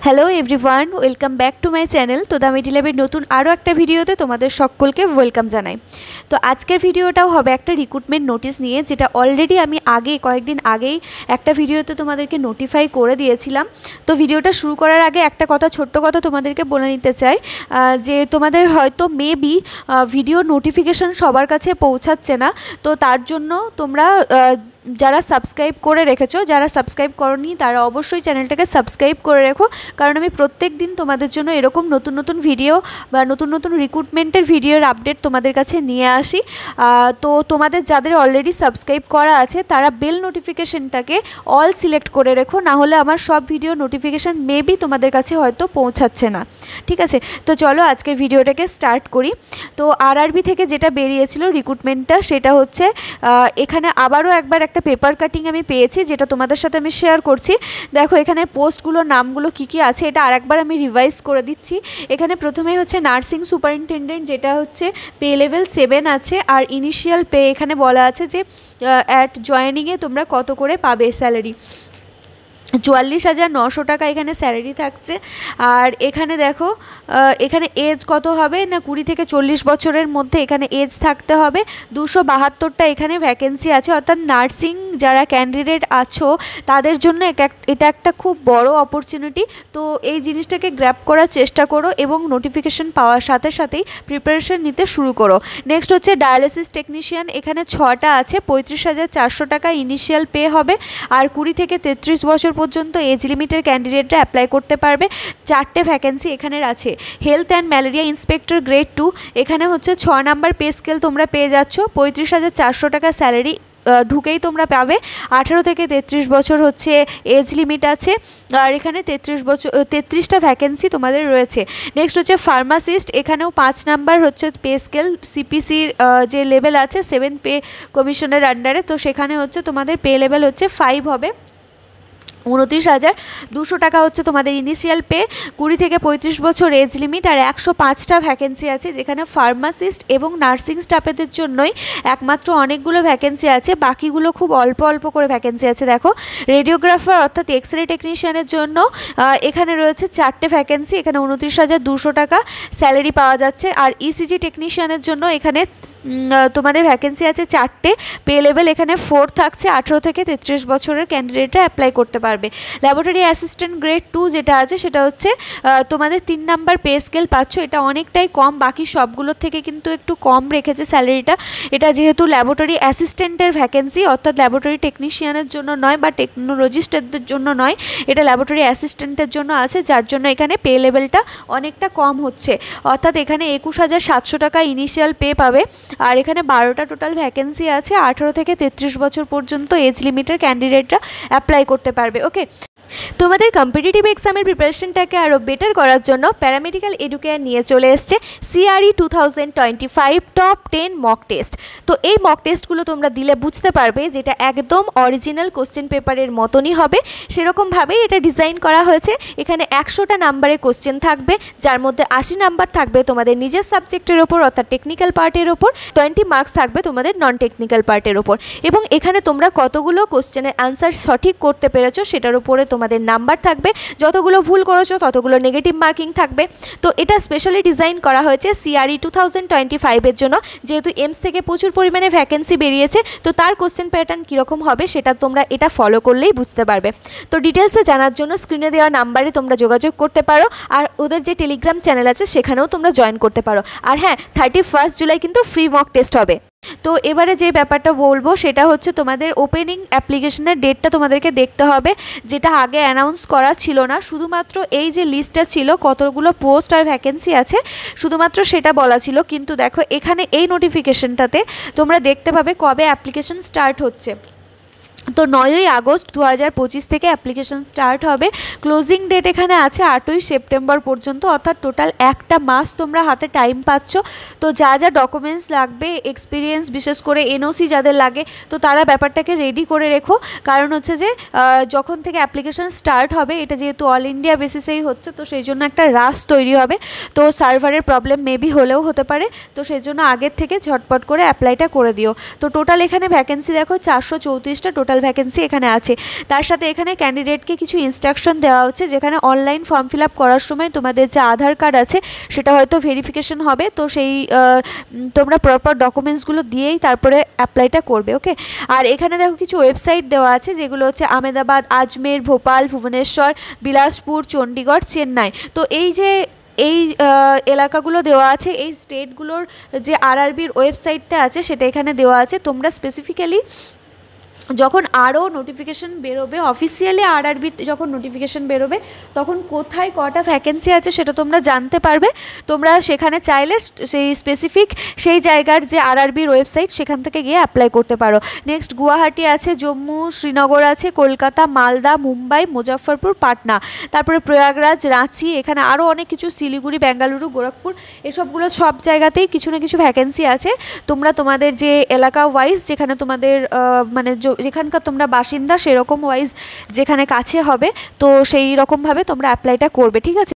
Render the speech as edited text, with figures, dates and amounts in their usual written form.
Hello everyone, welcome back to my channel. তো দা মিডি ল্যাবের নতুন আরও একটা ভিডিওতে তোমাদের সকলকে ওয়েলকাম জানাই। তো আজকের ভিডিওটাও হবে একটা রিক্রুটমেন্ট নোটিশ নিয়ে, যেটা অলরেডি আমি কয়েকদিন আগেই একটা ভিডিওতে তোমাদেরকে নোটিফাই করে দিয়েছিলাম। তো ভিডিওটা শুরু করার আগে একটা ছোট্ট কথা তোমাদেরকে বলে নিতে চাই, যে তোমাদের হয়তো মেবি ভিডিও নোটিফিকেশন সবার কাছে পৌঁছাচ্ছে না। তো তার জন্য তোমরা যারা সাবস্ক্রাইব করে রেখেছো, যারা সাবস্ক্রাইব করনি তারা অবশ্যই চ্যানেলটাকে সাবস্ক্রাইব করে রেখো, কারণ আমি প্রত্যেক দিন তোমাদের জন্য এরকম নতুন নতুন ভিডিও বা নতুন নতুন রিক্রুটমেন্টের ভিডিওর আপডেট তোমাদের কাছে নিয়ে আসি। তো তোমাদের যাদের অলরেডি সাবস্ক্রাইব করা আছে তারা বেল নোটিফিকেশনটাকে অল সিলেক্ট করে রেখো, না হলে আমার সব ভিডিও নোটিফিকেশান মেবি তোমাদের কাছে হয়তো পৌঁছাচ্ছে না। ঠিক আছে, তো চলো আজকের ভিডিওটাকে স্টার্ট করি। তো আরআরবি থেকে যেটা বেরিয়েছিল রিক্রুটমেন্টটা, সেটা হচ্ছে এখানে আবারও একবার একটা পেপার কাটিং আমি পেয়েছি, যেটা তোমাদের সাথে আমি শেয়ার করছি। দেখো এখানে পোস্টগুলো নামগুলো কী কী আছে এটা আরেকবার আমি রিভাইজ করে দিচ্ছি। এখানে প্রথমেই হচ্ছে নার্সিং সুপারিনটেন্ডেন্ট, যেটা হচ্ছে পে লেভেল 7 আছে, আর ইনিশিয়াল পে এখানে বলা আছে যে অ্যাট জয়েনিংয়ে তোমরা কত করে পাবে স্যালারি। 44,900 টাকা এখানে স্যালারি থাকছে। আর এখানে দেখো এখানে এজ কত হবে না, 20 থেকে 40 বছরের মধ্যে এখানে এজ থাকতে হবে। 272টা এখানে ভ্যাকেন্সি আছে, অর্থাৎ নার্সিং যারা ক্যান্ডিডেট আছো তাদের জন্য এটা একটা খুব বড় অপরচুনিটি। তো এই জিনিসটাকে গ্র্যাব করার চেষ্টা করো এবং নোটিফিকেশন পাওয়ার সাথে সাথেই প্রিপারেশন নিতে শুরু করো। নেক্সট হচ্ছে ডায়ালিসিস টেকনিশিয়ান, এখানে 6টা আছে, 35,400 টাকা ইনিশিয়াল পে হবে। আর 20 থেকে 33 বছর পর্যন্ত এজ লিমিটের ক্যান্ডিডেটরা অ্যাপ্লাই করতে পারবে। 4টে ভ্যাকেন্সি এখানের আছে। Health and malaria inspector grade 2, এখানে হচ্ছে 6 নাম্বার পে স্কেল তোমরা পেয়ে যাচ্ছ। 35,400 টাকা স্যালারি ঢুকেই তোমরা পাবে। 18 থেকে 33 বছর হচ্ছে এজ লিমিট আছে, আর এখানে 33টা ভ্যাকেন্সি তোমাদের রয়েছে। নেক্সট হচ্ছে ফার্মাসিস্ট, এখানেও 5 নাম্বার হচ্ছে পে স্কেল, সিপিসির যে লেভেল আছে 7 পে কমিশনের আন্ডারে, তো সেখানে হচ্ছে তোমাদের পে লেভেল হচ্ছে 5 হবে। 29,200 টাকা হচ্ছে তোমাদের ইনিশিয়াল পে। 20 থেকে 35 বছর এজ লিমিট, আর 105টা ভ্যাকেন্সি আছে, যেখানে ফার্মাসিস্ট এবং নার্সিং স্টাফেদের জন্যই একমাত্র অনেকগুলো ভ্যাকেন্সি আছে, বাকিগুলো খুব অল্প অল্প করে ভ্যাকেন্সি আছে। দেখো রেডিওগ্রাফার অর্থাৎ এক্স রে টেকনিশিয়ানের জন্য এখানে রয়েছে 4টে ভ্যাকেন্সি, এখানে 29,200 টাকা স্যালারি পাওয়া যাচ্ছে। আর ইসিজি টেকনিশিয়ানের জন্য এখানে তোমাদের ভ্যাকেন্সি আছে 4টে, পে লেভেল এখানে 4 থাকছে। 18 থেকে 33 বছরের ক্যান্ডিডেটরা অ্যাপ্লাই করতে পারবে। ল্যাবরেটরি অ্যাসিস্ট্যান্ট গ্রেড 2 যেটা আছে সেটা হচ্ছে তোমাদের 3 নাম্বার পে স্কেল পাচ্ছ, এটা অনেকটাই কম, বাকি সবগুলোর থেকে কিন্তু একটু কম রেখেছে স্যালারিটা। এটা যেহেতু ল্যাবরেটরি অ্যাসিস্ট্যান্টের ভ্যাকেন্সি, অর্থাৎ ল্যাবরেটরি টেকনিশিয়ানের জন্য নয় বা টেকনোলজিস্টদের জন্য নয়, এটা ল্যাবরেটরি অ্যাসিস্ট্যান্টের জন্য আছে, যার জন্য এখানে পে লেভেলটা অনেকটা কম হচ্ছে, অর্থাৎ এখানে 21,700 টাকা ইনিশিয়াল পে পাবে। আর এখানে 12টা টোটাল ভ্যাকেন্সি আছে। 18 থেকে 33 বছর পর্যন্ত এজ লিমিটের ক্যান্ডিডেটরা অ্যাপ্লাই করতে পারবে। ওকে, তোমাদের কম্পিটিটিভ এক্সামের প্রিপারেশনটাকে আরও বেটার করার জন্য প্যারামেডিক্যাল এডুকেয়ার নিয়ে চলে এসছে সিআরই 2025 টপ 10 মক টেস্ট। তো এই মক টেস্টগুলো তোমরা দিলে বুঝতে পারবে যেটা একদম অরিজিনাল কোশ্চেন পেপারের মতনই হবে, সেরকমভাবেই এটা ডিজাইন করা হয়েছে। এখানে 100টা নাম্বারের কোশ্চেন থাকবে, যার মধ্যে 80 নাম্বার থাকবে তোমাদের নিজের সাবজেক্টের ওপর অর্থাৎ টেকনিক্যাল পার্টের ওপর, 20 মার্কস থাকবে তোমাদের নন টেকনিক্যাল পার্টের ওপর। এবং এখানে তোমরা কতগুলো কোশ্চেনের আনসার সঠিক করতে পেরেছো সেটার উপরে তোমাদের নাম্বার থাকবে, যতগুলো ভুল করেছো ততগুলো নেগেটিভ মার্কিং থাকবে। তো এটা স্পেশালি ডিজাইন করা হয়েছে সিআরই 2025-এর জন্য, যেহেতু এমস থেকে প্রচুর পরিমাণে ভ্যাকেন্সি বেরিয়েছে, তো তার কোশ্চেন প্যাটার্ন কীরকম হবে সেটা তোমরা এটা ফলো করলেই বুঝতে পারবে। তো ডিটেলসে জানার জন্য স্ক্রিনে দেওয়া নাম্বারে তোমরা যোগাযোগ করতে পারো, আর ওদের যে টেলিগ্রাম চ্যানেল আছে সেখানেও তোমরা জয়েন করতে পারো। আর হ্যাঁ, 31 জুলাই কিন্তু ফ্রি মক টেস্ট হবে। তো এবারে যে ব্যাপারটা বলবো সেটা হচ্ছে তোমাদের ওপেনিং অ্যাপ্লিকেশনের ডেটটা তোমাদেরকে দেখতে হবে, যেটা আগে অ্যানাউন্স করা ছিল না। শুধুমাত্র এই যে লিস্টটা ছিল কতগুলো পোস্ট আর ভ্যাকেন্সি আছে শুধুমাত্র সেটা বলা ছিল, কিন্তু দেখো এখানে এই নোটিফিকেশনটাতে তোমরা দেখতে পাবে কবে অ্যাপ্লিকেশন স্টার্ট হচ্ছে। তো 9ই আগস্ট 2025 থেকে অ্যাপ্লিকেশন স্টার্ট হবে। ক্লোজিং ডেট এখানে আছে 8ই সেপ্টেম্বর পর্যন্ত, অর্থাৎ টোটাল একটা মাস তোমরা হাতে টাইম পাচ্ছ। তো যা যা ডকুমেন্টস লাগবে, এক্সপিরিয়েন্স বিশেষ করে এনওসি যাদের লাগে, তো তারা ব্যাপারটাকে রেডি করে রেখো, কারণ হচ্ছে যে যখন থেকে অ্যাপ্লিকেশন স্টার্ট হবে, এটা যেহেতু অল ইন্ডিয়া বেসিসেই হচ্ছে, তো সেই জন্য একটা রাশ তৈরি হবে। তো সার্ভারের প্রবলেম মেবি হলেও হতে পারে, তো সেই জন্য আগের থেকে ঝটপট করে অ্যাপ্লাইটা করে দিও। তো টোটাল এখানে ভ্যাকেন্সি দেখো 434টা টোটাল টোটাল ভ্যাকেন্সি এখানে আছে। তার সাথে এখানে ক্যান্ডিডেটকে কিছু ইনস্ট্রাকশন দেওয়া হচ্ছে, যেখানে অনলাইন ফর্ম ফিল আপ করার সময় তোমাদের যে আধার কার্ড আছে সেটা হয়তো ভেরিফিকেশন হবে, তো সেই তোমরা প্রপার ডকুমেন্টসগুলো দিয়েই তারপরে অ্যাপ্লাইটা করবে। ওকে, আর এখানে দেখো কিছু ওয়েবসাইট দেওয়া আছে, যেগুলো হচ্ছে আহমেদাবাদ, আজমের, ভোপাল, ভুবনেশ্বর, বিলাসপুর, চণ্ডীগড়, চেন্নাই। তো এই এলাকাগুলো দেওয়া আছে, এই স্টেটগুলোর যে আরআরবির ওয়েবসাইটটা আছে সেটা এখানে দেওয়া আছে। তোমরা স্পেসিফিক্যালি যখন আরও নোটিফিকেশান বেরোবে, অফিসিয়ালি আরআরবি যখন নোটিফিকেশান বেরোবে, তখন কোথায় কটা ভ্যাকেন্সি আছে সেটা তোমরা জানতে পারবে। তোমরা সেখানে চাইলে সেই স্পেসিফিক সেই জায়গার যে আরআরবির ওয়েবসাইট সেখান থেকে গিয়ে অ্যাপ্লাই করতে পারো। নেক্সট গুয়াহাটি আছে, জম্মু, শ্রীনগর আছে, কলকাতা, মালদা, মুম্বাই, মুজফ্ফরপুর, পাটনা, তারপরে প্রয়াগরাজ, রাঁচি, এখানে আরও অনেক কিছু, শিলিগুড়ি, বেঙ্গালুরু, গোরখপুর, এসবগুলো সব জায়গাতেই কিছু না কিছু ভ্যাকেন্সি আছে। তোমরা তোমাদের যে এলাকা ওয়াইজ, যেখানে তোমাদের মানে যেখানকার তোমরা বাসিন্দা সেরকম ওয়াইজ যেখানে কাছে হবে, তো সেই রকমভাবে তোমরা অ্যাপ্লাইটা করবে, ঠিক আছে।